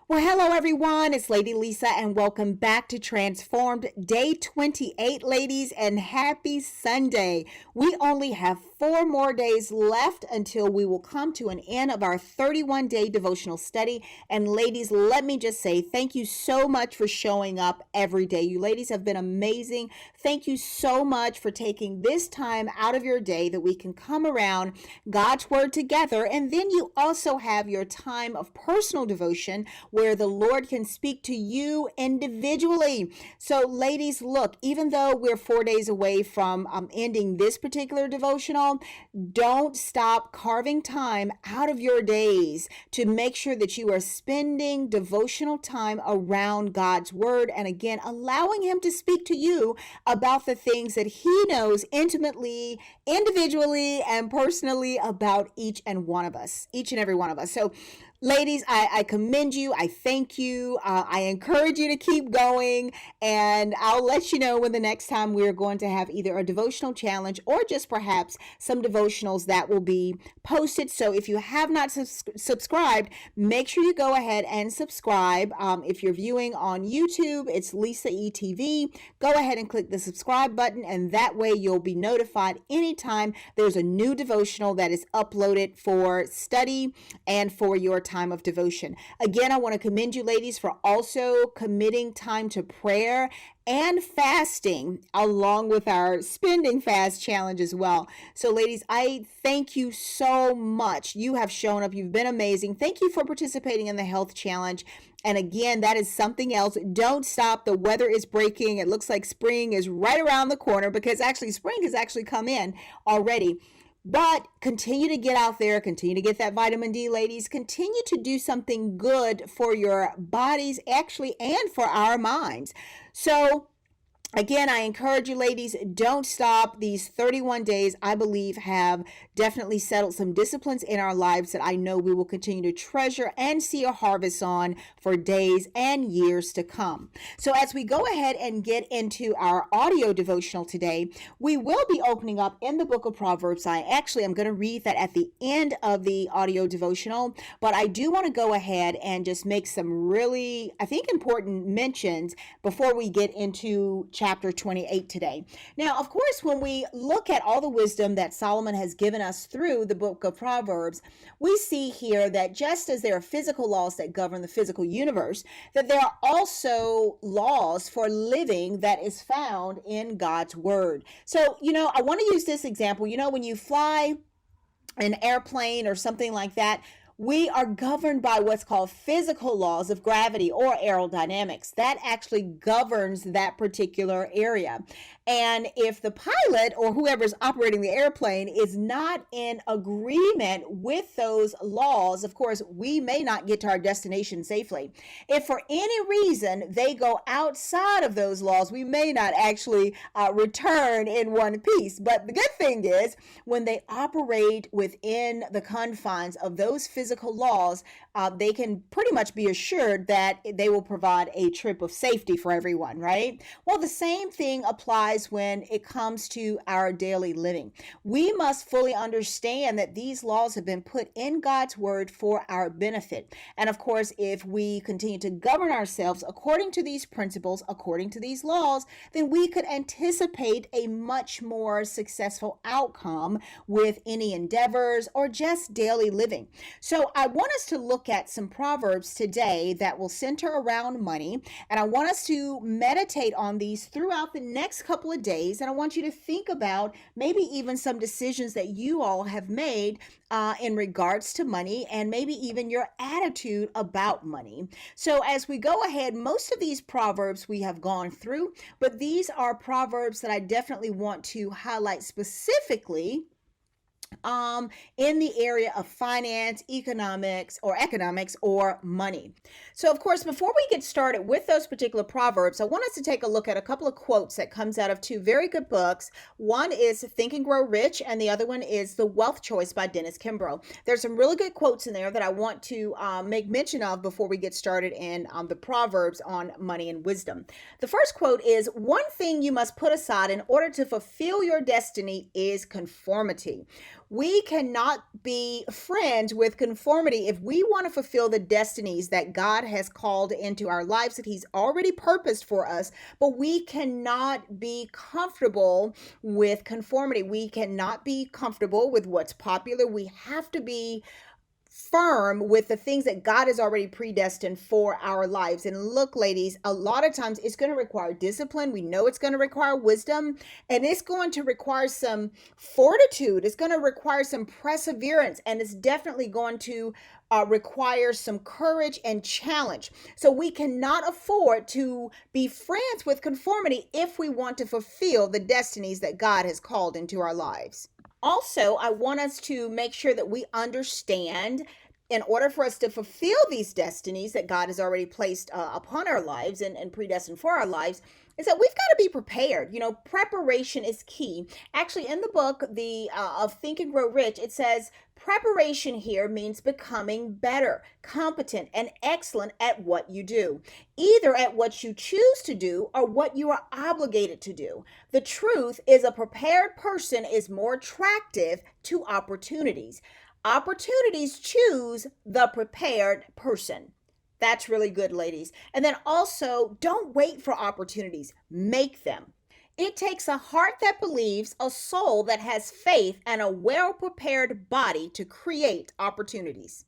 Well, hello everyone. It's Lady Lisa and welcome back to Transformed Day 28, ladies, and happy Sunday. We only have 4 more days left until we will come to an end of our 31-day devotional study. And ladies, let me just say thank you so much for showing up every day. You ladies have been amazing. Thank you so much for taking this time out of your day that we can come around God's Word together. And then you also have your time of personal devotion where the Lord can speak to you individually. So ladies, look, even though we're 4 days away from ending this particular devotional, don't stop carving time out of your days to make sure that you are spending devotional time around God's Word, and again, allowing Him to speak to you about the things that He knows intimately, individually, and personally about each and every one of us. So ladies, I commend you. I thank you. I encourage you to keep going. And I'll let you know when the next time we're going to have either a devotional challenge or just perhaps some devotionals that will be posted. So if you have not subscribed, make sure you go ahead and subscribe. If you're viewing on YouTube, it's Lisa ETV. Go ahead and click the subscribe button, and that way you'll be notified anytime there's a new devotional that is uploaded for study and for your time of devotion. Again, I want to commend you ladies for also committing time to prayer and fasting along with our spending fast challenge as well. So ladies, I thank you so much. You have shown up. You've been amazing. Thank you for participating in the health challenge. And again, that is something else. Don't stop. The weather is breaking. It looks like spring is right around the corner because actually spring has actually come in already. But continue to get out there, continue to get that vitamin D, ladies. Continue to do something good for your bodies, actually, and for our minds. So again, I encourage you ladies, don't stop. These 31 days, I believe, have definitely settled some disciplines in our lives that I know we will continue to treasure and see a harvest on for days and years to come. So as we go ahead and get into our audio devotional today, we will be opening up in the book of Proverbs. I'm going to read that at the end of the audio devotional, but I do want to go ahead and just make some really, I think, important mentions before we get into chapter 28 today. Now, of course, when we look at all the wisdom that Solomon has given us through the book of Proverbs, we see here that just as there are physical laws that govern the physical universe, that there are also laws for living that is found in God's word. So, I want to use this example. When you fly an airplane or something like that, we are governed by what's called physical laws of gravity or aerodynamics. That actually governs that particular area. And if the pilot or whoever's operating the airplane is not in agreement with those laws, of course, we may not get to our destination safely. If for any reason they go outside of those laws, we may not actually return in one piece. But the good thing is, when they operate within the confines of those physical laws, they can pretty much be assured that they will provide a trip of safety for everyone, right? Well, the same thing applies when it comes to our daily living. We must fully understand that these laws have been put in God's word for our benefit. And of course, if we continue to govern ourselves according to these principles, according to these laws, then we could anticipate a much more successful outcome with any endeavors or just daily living. So I want us to look at some Proverbs today that will center around money, and I want us to meditate on these throughout the next couple of days, and I want you to think about maybe even some decisions that you all have made in regards to money, and maybe even your attitude about money. So as we go ahead, most of these Proverbs we have gone through, but these are Proverbs that I definitely want to highlight specifically in the area of finance, economics, or money. So of course, before we get started with those particular Proverbs, I want us to take a look at a couple of quotes that comes out of 2 very good books. One is Think and Grow Rich, and the other one is The Wealth Choice by Dennis Kimbro. There's some really good quotes in there that I want to make mention of before we get started in the Proverbs on money and wisdom. The first quote is, "One thing you must put aside in order to fulfill your destiny is conformity." We cannot be friends with conformity if we want to fulfill the destinies that God has called into our lives, that He's already purposed for us. But we cannot be comfortable with conformity. We cannot be comfortable with what's popular. We have to be firm with the things that God has already predestined for our lives. And look, ladies, a lot of times it's going to require discipline. We know it's going to require wisdom, and it's going to require some fortitude. It's going to require some perseverance, and it's definitely going to require some courage and challenge. So we cannot afford to be friends with conformity if we want to fulfill the destinies that God has called into our lives. Also, I want us to make sure that we understand, in order for us to fulfill these destinies that God has already placed upon our lives and predestined for our lives, is that we've got to be prepared. You know, preparation is key. Actually, in the book, the of Think and Grow Rich, it says preparation here means becoming better, competent, and excellent at what you do, either at what you choose to do or what you are obligated to do. The truth is, a prepared person is more attractive to opportunities. Opportunities choose the prepared person. That's really good, ladies. And then also, don't wait for opportunities, make them. It takes a heart that believes, a soul that has faith, and a well prepared body to create opportunities.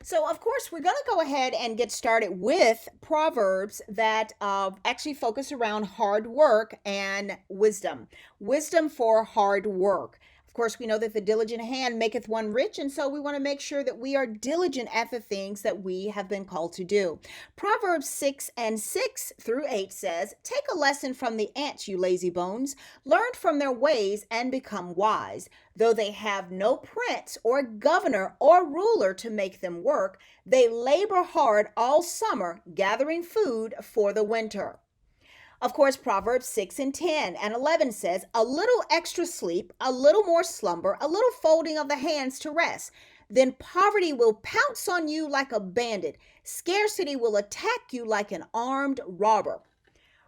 So, of course, we're going to go ahead and get started with Proverbs that actually focus around hard work and wisdom. Wisdom for hard work. Of course, we know that the diligent hand maketh one rich, and so we want to make sure that we are diligent at the things that we have been called to do. Proverbs 6 and 6 through 8 says, "Take a lesson from the ants, you lazy bones. Learn from their ways and become wise. Though they have no prince or governor or ruler to make them work, they labor hard all summer, gathering food for the winter." Of course, Proverbs 6 and 10 and 11 says, "A little extra sleep, a little more slumber, a little folding of the hands to rest. Then poverty will pounce on you like a bandit. Scarcity will attack you like an armed robber."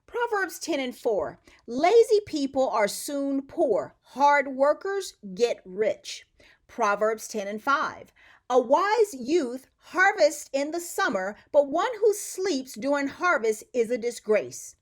Proverbs 10 and 4, "Lazy people are soon poor. Hard workers get rich." Proverbs 10 and 5, "A wise youth harvests in the summer, but one who sleeps during harvest is a disgrace."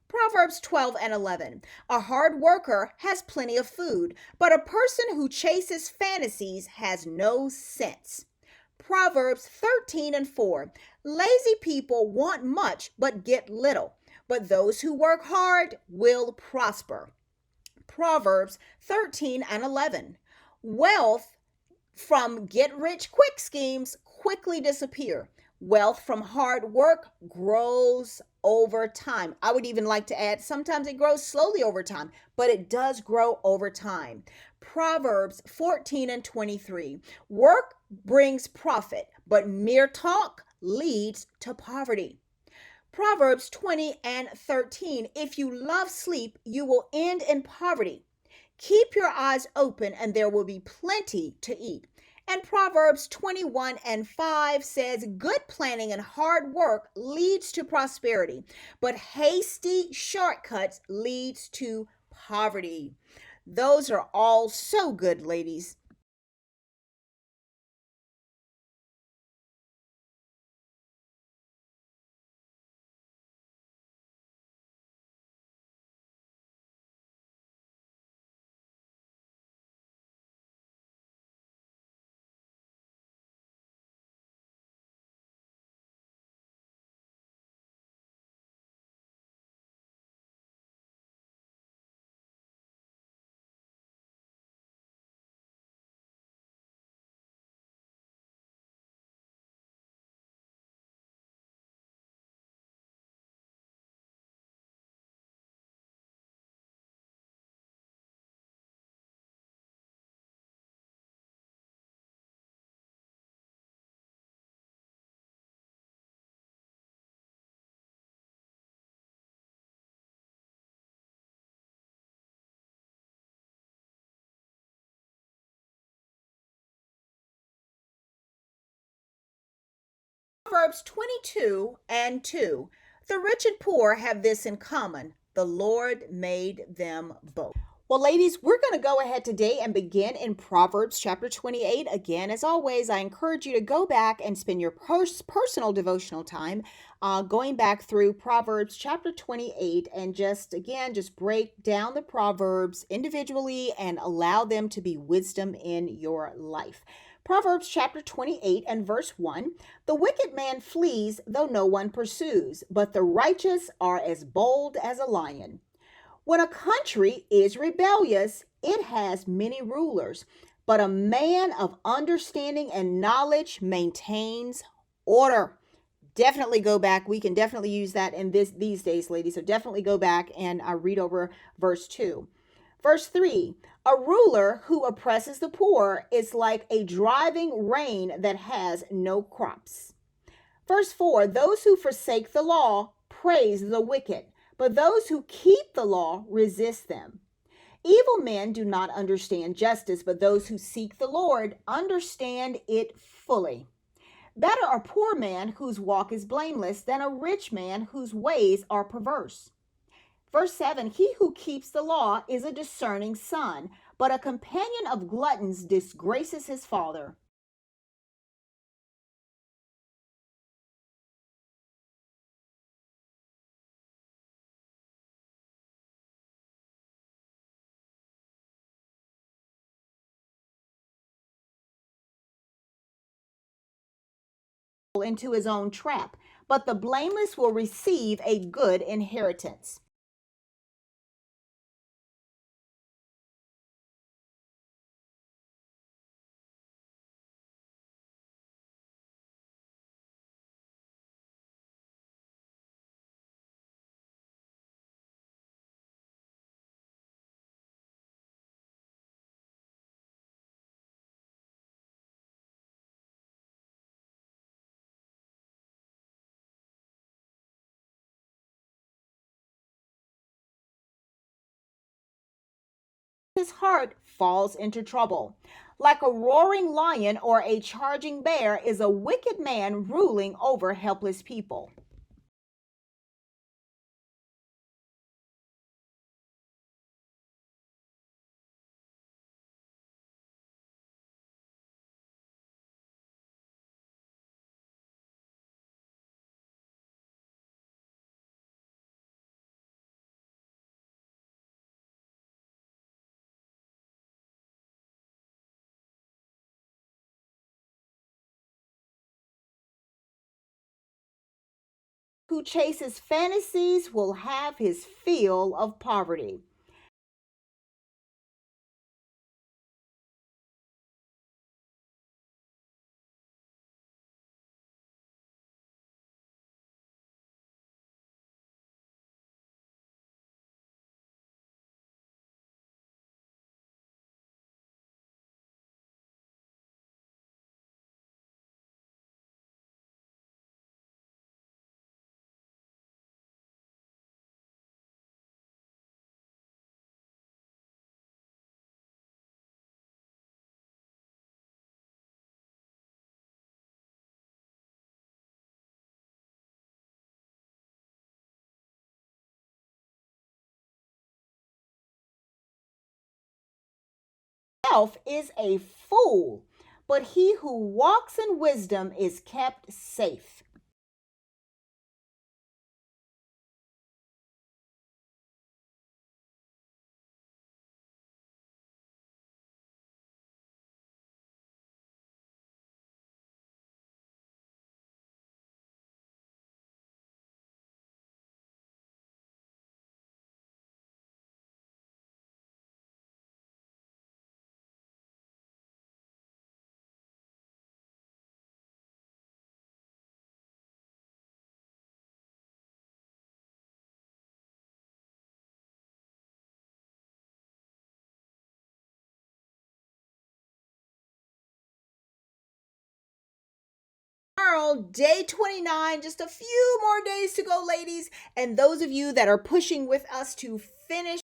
Proverbs 12 and 11, "A hard worker has plenty of food, but a person who chases fantasies has no sense." Proverbs 13 and 4, "Lazy people want much but get little, but those who work hard will prosper." Proverbs 13 and 11, "Wealth from get rich quick schemes quickly disappear. Wealth from hard work grows over time." I would even like to add, sometimes it grows slowly over time, but it does grow over time. Proverbs 14 and 23, "Work brings profit, but mere talk leads to poverty." Proverbs 20 and 13, "If you love sleep, you will end in poverty. Keep your eyes open and there will be plenty to eat." And Proverbs 21 and 5 says, "Good planning and hard work leads to prosperity, but hasty shortcuts leads to poverty." Those are all so good, ladies. Proverbs 22 and 2, "The rich and poor have this in common: the Lord made them both." Well, ladies, we're going to go ahead today and begin in Proverbs chapter 28. Again, as always, I encourage you to go back and spend your personal devotional time going back through Proverbs chapter 28 and just break down the Proverbs individually and allow them to be wisdom in your life. Proverbs chapter 28 and verse 1, the wicked man flees though no one pursues, but the righteous are as bold as a lion. When a country is rebellious, it has many rulers, but a man of understanding and knowledge maintains order. Definitely go back. We can definitely use that in these days, ladies. So definitely go back and read over verse 2. Verse 3, a ruler who oppresses the poor is like a driving rain that has no crops. Verse 4, those who forsake the law praise the wicked, but those who keep the law resist them. Evil men do not understand justice, but those who seek the Lord understand it fully. Better a poor man whose walk is blameless than a rich man whose ways are perverse. Verse 7, he who keeps the law is a discerning son, but a companion of gluttons disgraces his father. Into his own trap, but the blameless will receive a good inheritance. His heart falls into trouble. Like a roaring lion or a charging bear is a wicked man ruling over helpless people. Who chases fantasies will have his fill of poverty. Self is a fool, but he who walks in wisdom is kept safe. Tomorrow, day 29, just a few more days to go, ladies. And those of you that are pushing with us to finish